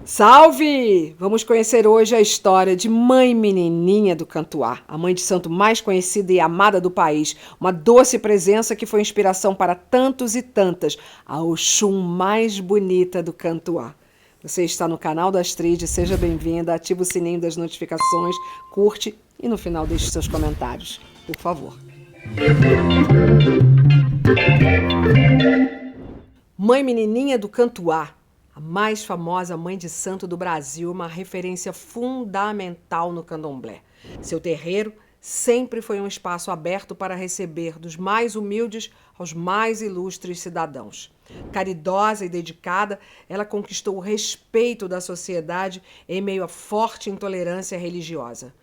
Salve! Vamos conhecer hoje a história de Mãe Menininha do Cantuá, a mãe de santo mais conhecida e amada do país, uma doce presença que foi inspiração para tantos e tantas, a Oxum mais bonita do Cantuá. Você está no canal da Astrid, seja bem-vinda, ativa o sininho das notificações, curte e no final deixe seus comentários, por favor. Mãe Menininha do Cantuá, a mais famosa mãe de santo do Brasil, uma referência fundamental no candomblé. Seu terreiro sempre foi um espaço aberto para receber dos mais humildes aos mais ilustres cidadãos. Caridosa e dedicada, ela conquistou o respeito da sociedade em meio à forte intolerância religiosa.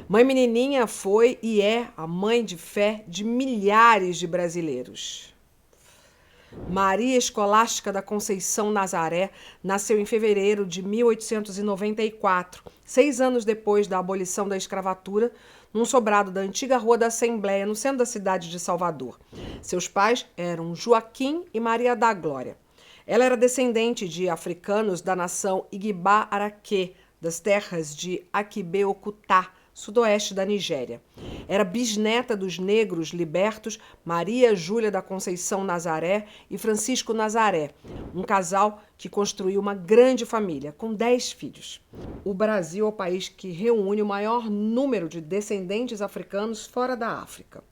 Mãe Menininha foi e é a mãe de fé de milhares de brasileiros. Maria Escolástica da Conceição Nazaré nasceu em fevereiro de 1894, 6 anos depois da abolição da escravatura, num sobrado da antiga Rua da Assembleia, no centro da cidade de Salvador. Seus pais eram Joaquim e Maria da Glória. Ela era descendente de africanos da nação Igba-Araquê, das terras de Aquibe-Okutá, sudoeste da Nigéria. Era bisneta dos negros libertos Maria Júlia da Conceição Nazaré e Francisco Nazaré, um casal que construiu uma grande família, com 10 filhos. O Brasil é o país que reúne o maior número de descendentes africanos fora da África.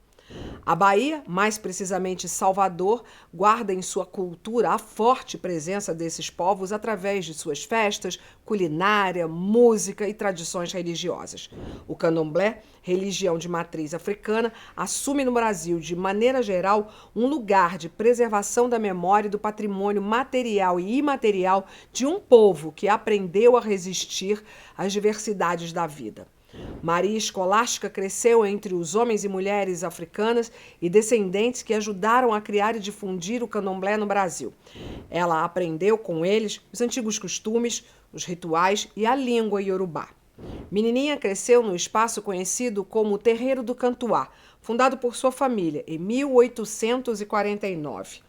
A Bahia, mais precisamente Salvador, guarda em sua cultura a forte presença desses povos através de suas festas, culinária, música e tradições religiosas. O candomblé, religião de matriz africana, assume no Brasil, de maneira geral, um lugar de preservação da memória e do patrimônio material e imaterial de um povo que aprendeu a resistir às diversidades da vida. Maria Escolástica cresceu entre os homens e mulheres africanas e descendentes que ajudaram a criar e difundir o candomblé no Brasil. Ela aprendeu com eles os antigos costumes, os rituais e a língua iorubá. Menininha cresceu no espaço conhecido como o Terreiro do Cantuá, fundado por sua família em 1849.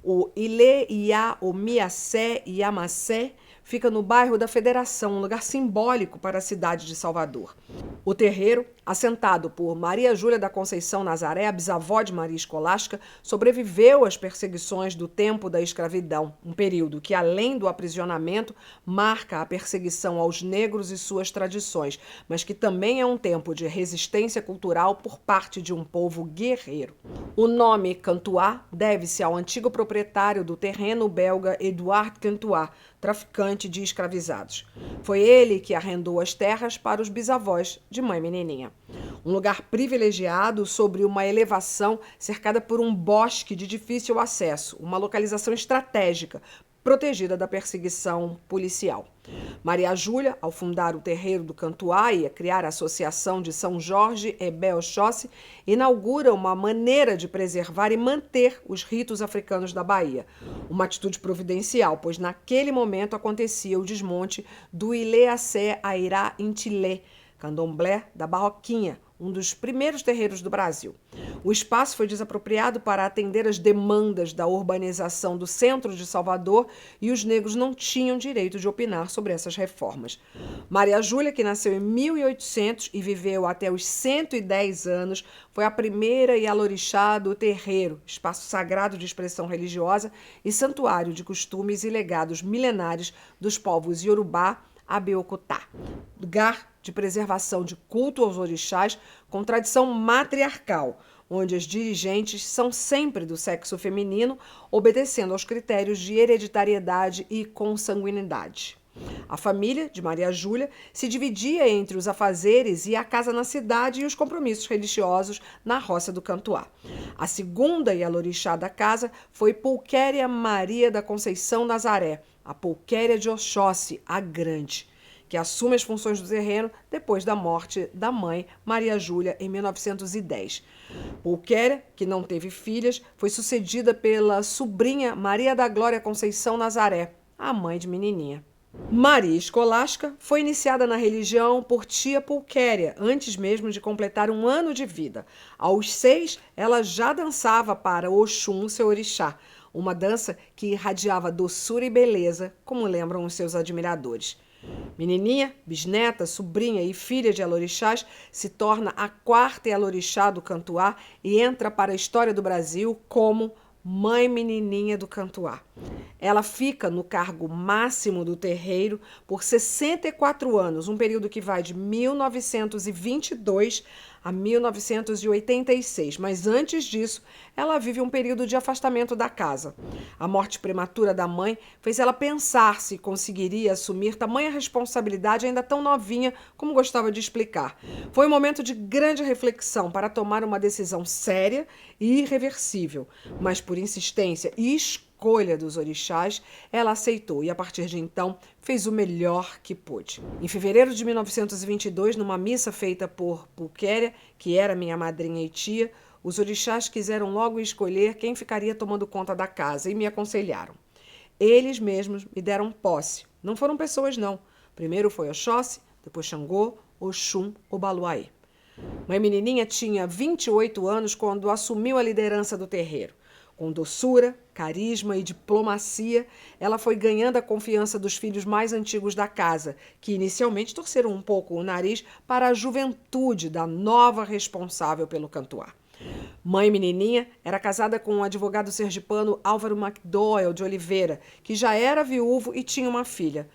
O Ilê Iá Omiacé Iamacé fica no bairro da Federação, um lugar simbólico para a cidade de Salvador. O terreiro, assentado por Maria Júlia da Conceição Nazaré, a bisavó de Maria Escolástica, sobreviveu às perseguições do tempo da escravidão, um período que, além do aprisionamento, marca a perseguição aos negros e suas tradições, mas que também é um tempo de resistência cultural por parte de um povo guerreiro. O nome Cantuá deve-se ao antigo proprietário do terreno belga Edouard Cantuá, traficante de escravizados. Foi ele que arrendou as terras para os bisavós de Mãe Menininha. Um lugar privilegiado sobre uma elevação cercada por um bosque de difícil acesso, uma localização estratégica, protegida da perseguição policial. Maria Júlia, ao fundar o terreiro do Cantuá e a criar a Associação de São Jorge e Oxóssi, inaugura uma maneira de preservar e manter os ritos africanos da Bahia. Uma atitude providencial, pois naquele momento acontecia o desmonte do Ilê-Acé Airá Intilê, candomblé da Barroquinha, um dos primeiros terreiros do Brasil. O espaço foi desapropriado para atender às demandas da urbanização do centro de Salvador e os negros não tinham direito de opinar sobre essas reformas. Maria Júlia, que nasceu em 1800 e viveu até os 110 anos, foi a primeira Ialorixá do terreiro, espaço sagrado de expressão religiosa e santuário de costumes e legados milenares dos povos Iorubá, Abeokutá, lugar de preservação de culto aos orixás com tradição matriarcal, onde as dirigentes são sempre do sexo feminino, obedecendo aos critérios de hereditariedade e consanguinidade. A família de Maria Júlia se dividia entre os afazeres e a casa na cidade e os compromissos religiosos na roça do Cantuá. A segunda Ialorixá da casa foi Pulquéria Maria da Conceição Nazaré, a Pulquéria de Oxóssi, a Grande, que assume as funções do terreno depois da morte da mãe, Maria Júlia, em 1910. Pulquéria, que não teve filhas, foi sucedida pela sobrinha Maria da Glória Conceição Nazaré, a mãe de Menininha. Maria Escolástica foi iniciada na religião por tia Pulquéria, antes mesmo de completar 1 ano de vida. Aos 6, ela já dançava para Oxum, seu orixá, uma dança que irradiava doçura e beleza, como lembram os seus admiradores. Menininha, bisneta, sobrinha e filha de Elorixás, se torna a quarta Elorixá do Cantuá e entra para a história do Brasil como Mãe Menininha do Cantuá. Ela fica no cargo máximo do terreiro por 64 anos, um período que vai de 1922 a 1986, mas antes disso, ela vive um período de afastamento da casa. A morte prematura da mãe fez ela pensar se conseguiria assumir tamanha responsabilidade ainda tão novinha, como gostava de explicar. Foi um momento de grande reflexão para tomar uma decisão séria e irreversível, mas por insistência e escolha dos orixás, ela aceitou e, a partir de então, fez o melhor que pôde. Em fevereiro de 1922, numa missa feita por Pulquéria, que era minha madrinha e tia, os orixás quiseram logo escolher quem ficaria tomando conta da casa e me aconselharam. Eles mesmos me deram posse. Não foram pessoas, não. Primeiro foi Oxóssi, depois Xangô, Oxum, Obaluaê. Mãe Menininha tinha 28 anos quando assumiu a liderança do terreiro. Com doçura, carisma e diplomacia, ela foi ganhando a confiança dos filhos mais antigos da casa, que inicialmente torceram um pouco o nariz para a juventude da nova responsável pelo Cantuá. Mãe Menininha era casada com o advogado sergipano Álvaro MacDowell de Oliveira, que já era viúvo e tinha uma filha.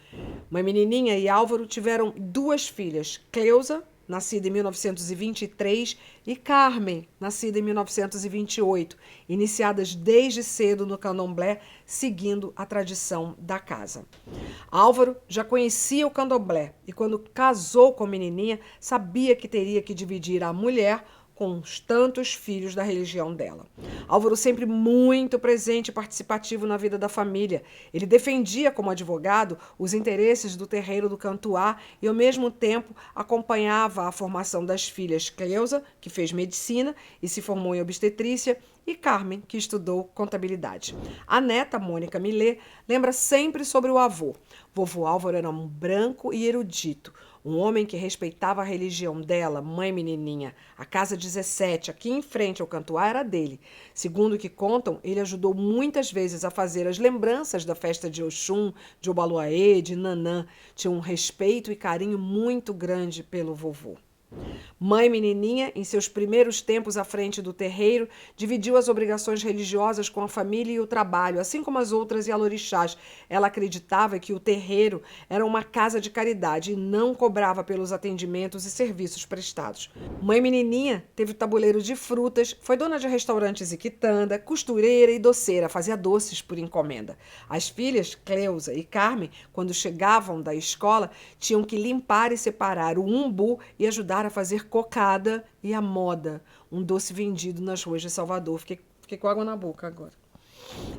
Mãe Menininha e Álvaro tiveram 2 filhas, Cleusa, nascida em 1923, e Carmen, nascida em 1928, iniciadas desde cedo no candomblé, seguindo a tradição da casa. Álvaro já conhecia o candomblé e, quando casou com a Menininha, sabia que teria que dividir a mulher com os tantos filhos da religião dela. Álvaro sempre muito presente e participativo na vida da família. Ele defendia, como advogado, os interesses do terreiro do Cantuá e, ao mesmo tempo, acompanhava a formação das filhas Cleusa, que fez medicina e se formou em obstetrícia, e Carmen, que estudou contabilidade. A neta, Mônica Millet, lembra sempre sobre o avô. Vovô Álvaro era um branco e erudito, um homem que respeitava a religião dela, Mãe Menininha. A casa 17, aqui em frente ao Cantuá, era dele. Segundo o que contam, ele ajudou muitas vezes a fazer as lembranças da festa de Oxum, de Obaluaê, de Nanã. Tinha um respeito e carinho muito grande pelo vovô. Mãe Menininha, em seus primeiros tempos à frente do terreiro, dividiu as obrigações religiosas com a família e o trabalho, assim como as outras Yalorixás. Ela acreditava que o terreiro era uma casa de caridade e não cobrava pelos atendimentos e serviços prestados. Mãe Menininha teve tabuleiro de frutas, foi dona de restaurantes e quitanda, costureira e doceira, fazia doces por encomenda. As filhas, Cleusa e Carmen, quando chegavam da escola, tinham que limpar e separar o umbu e ajudar a fazer cocada e a moda, um doce vendido nas ruas de Salvador. Fiquei com água na boca agora.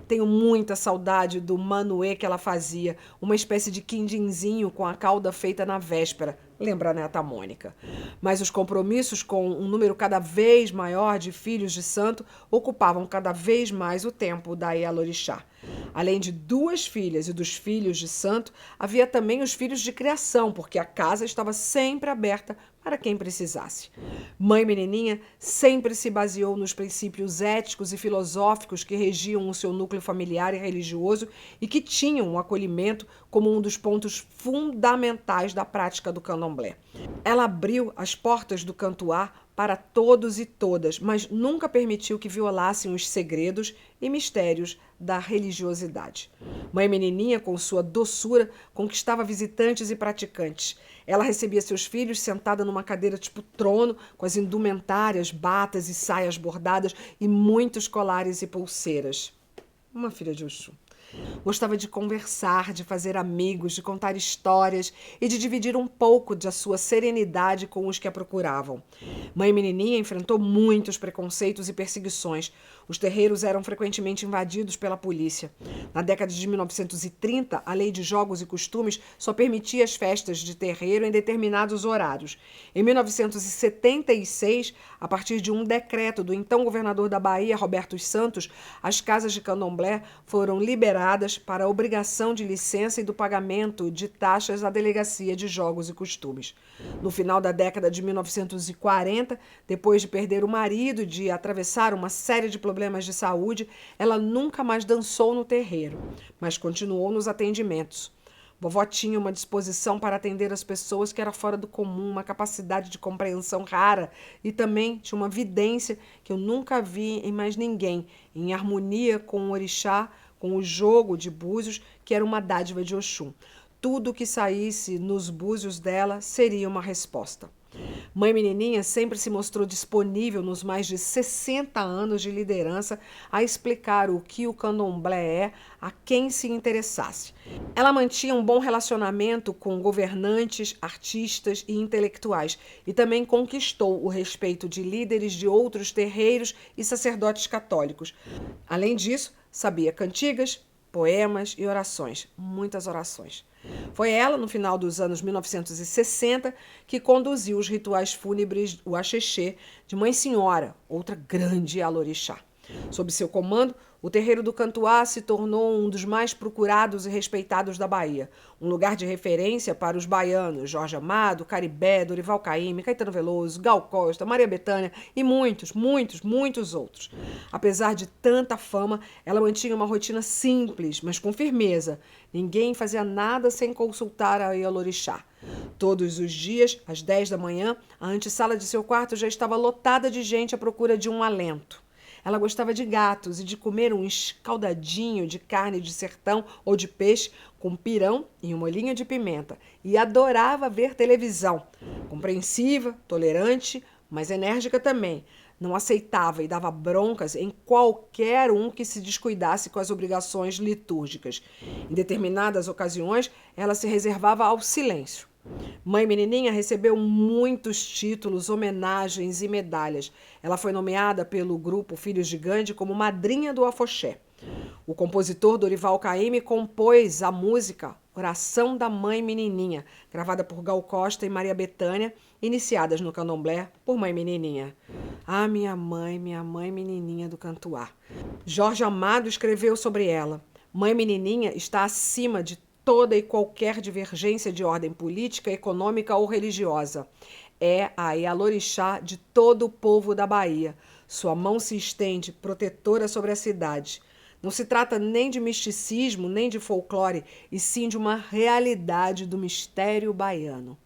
Tenho muita saudade do manuê que ela fazia, uma espécie de quindinzinho com a calda feita na véspera. Lembra a neta Mônica. Mas os compromissos com um número cada vez maior de filhos de santo ocupavam cada vez mais o tempo da Yalorixá. Além de 2 filhas e dos filhos de santo, havia também os filhos de criação, porque a casa estava sempre aberta para quem precisasse. Mãe Menininha sempre se baseou nos princípios éticos e filosóficos que regiam o seu núcleo familiar e religioso e que tinham o acolhimento como um dos pontos fundamentais da prática do candomblé. Ela abriu as portas do Cantuá para todos e todas, mas nunca permitiu que violassem os segredos e mistérios da religiosidade. Mãe Menininha, com sua doçura, conquistava visitantes e praticantes. Ela recebia seus filhos sentada numa cadeira tipo trono, com as indumentárias, batas e saias bordadas e muitos colares e pulseiras. Uma filha de Oxum. Gostava de conversar, de fazer amigos, de contar histórias e de dividir um pouco da sua serenidade com os que a procuravam. Mãe Menininha enfrentou muitos preconceitos e perseguições. Os terreiros eram frequentemente invadidos pela polícia. Na década de 1930, a Lei de Jogos e Costumes só permitia as festas de terreiro em determinados horários. Em 1976, a partir de um decreto do então governador da Bahia, Roberto Santos, as casas de candomblé foram liberadas declaradas para a obrigação de licença e do pagamento de taxas à Delegacia de Jogos e Costumes. No final da década de 1940, depois de perder o marido e de atravessar uma série de problemas de saúde, ela nunca mais dançou no terreiro, mas continuou nos atendimentos. Vovó tinha uma disposição para atender as pessoas que era fora do comum, uma capacidade de compreensão rara e também tinha uma vidência que eu nunca vi em mais ninguém, em harmonia com o orixá, com o jogo de búzios, que era uma dádiva de Oxum. Tudo que saísse nos búzios dela seria uma resposta. Mãe Menininha sempre se mostrou disponível nos mais de 60 anos de liderança a explicar o que o candomblé é a quem se interessasse. Ela mantinha um bom relacionamento com governantes, artistas e intelectuais e também conquistou o respeito de líderes de outros terreiros e sacerdotes católicos. Além disso, sabia cantigas, poemas e orações, muitas orações. Foi ela, no final dos anos 1960, que conduziu os rituais fúnebres, o axexê, de Mãe Senhora, outra grande alorixá. Sob seu comando, o terreiro do Cantuá se tornou um dos mais procurados e respeitados da Bahia, um lugar de referência para os baianos Jorge Amado, Caribé, Dorival Caymmi, Caetano Veloso, Gal Costa, Maria Bethânia e muitos outros. Apesar de tanta fama, ela mantinha uma rotina simples, mas com firmeza. Ninguém fazia nada sem consultar a Ialorixá. Todos os dias, às 10 da manhã, a antessala de seu quarto já estava lotada de gente à procura de um alento. Ela gostava de gatos e de comer um escaldadinho de carne de sertão ou de peixe com pirão e um molhinho de pimenta. E adorava ver televisão. Compreensiva, tolerante, mas enérgica também. Não aceitava e dava broncas em qualquer um que se descuidasse com as obrigações litúrgicas. Em determinadas ocasiões, ela se reservava ao silêncio. Mãe Menininha recebeu muitos títulos, homenagens e medalhas. Ela foi nomeada pelo grupo Filhos de Gandhi como madrinha do afoxé. O compositor Dorival Caymmi compôs a música Oração da Mãe Menininha, gravada por Gal Costa e Maria Bethânia, iniciadas no candomblé por Mãe Menininha. Ah, minha mãe menininha do Cantuá. Jorge Amado escreveu sobre ela. Mãe Menininha está acima de toda e qualquer divergência de ordem política, econômica ou religiosa. É a Ialorixá de todo o povo da Bahia. Sua mão se estende, protetora sobre a cidade. Não se trata nem de misticismo, nem de folclore, e sim de uma realidade do mistério baiano.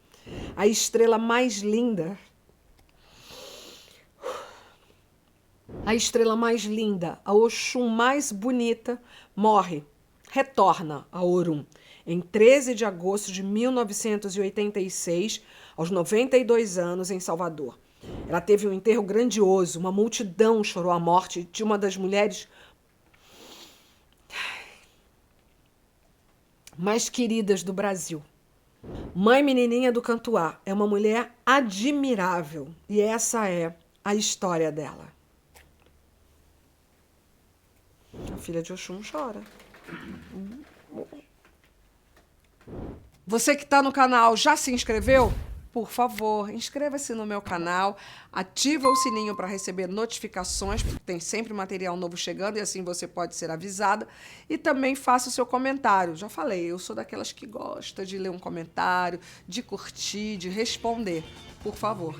A estrela mais linda, a Oxum mais bonita, morre, retorna a Orum, em 13 de agosto de 1986, aos 92 anos, em Salvador. Ela teve um enterro grandioso, uma multidão chorou a morte de uma das mulheres mais queridas do Brasil. Mãe Menininha do Cantuá é uma mulher admirável e essa é a história dela. A filha de Oxum chora. Você que está no canal já se inscreveu? Por favor, inscreva-se no meu canal, ativa o sininho para receber notificações, porque tem sempre material novo chegando e assim você pode ser avisada. E também faça o seu comentário. Já falei, eu sou daquelas que gosta de ler um comentário, de curtir, de responder. Por favor.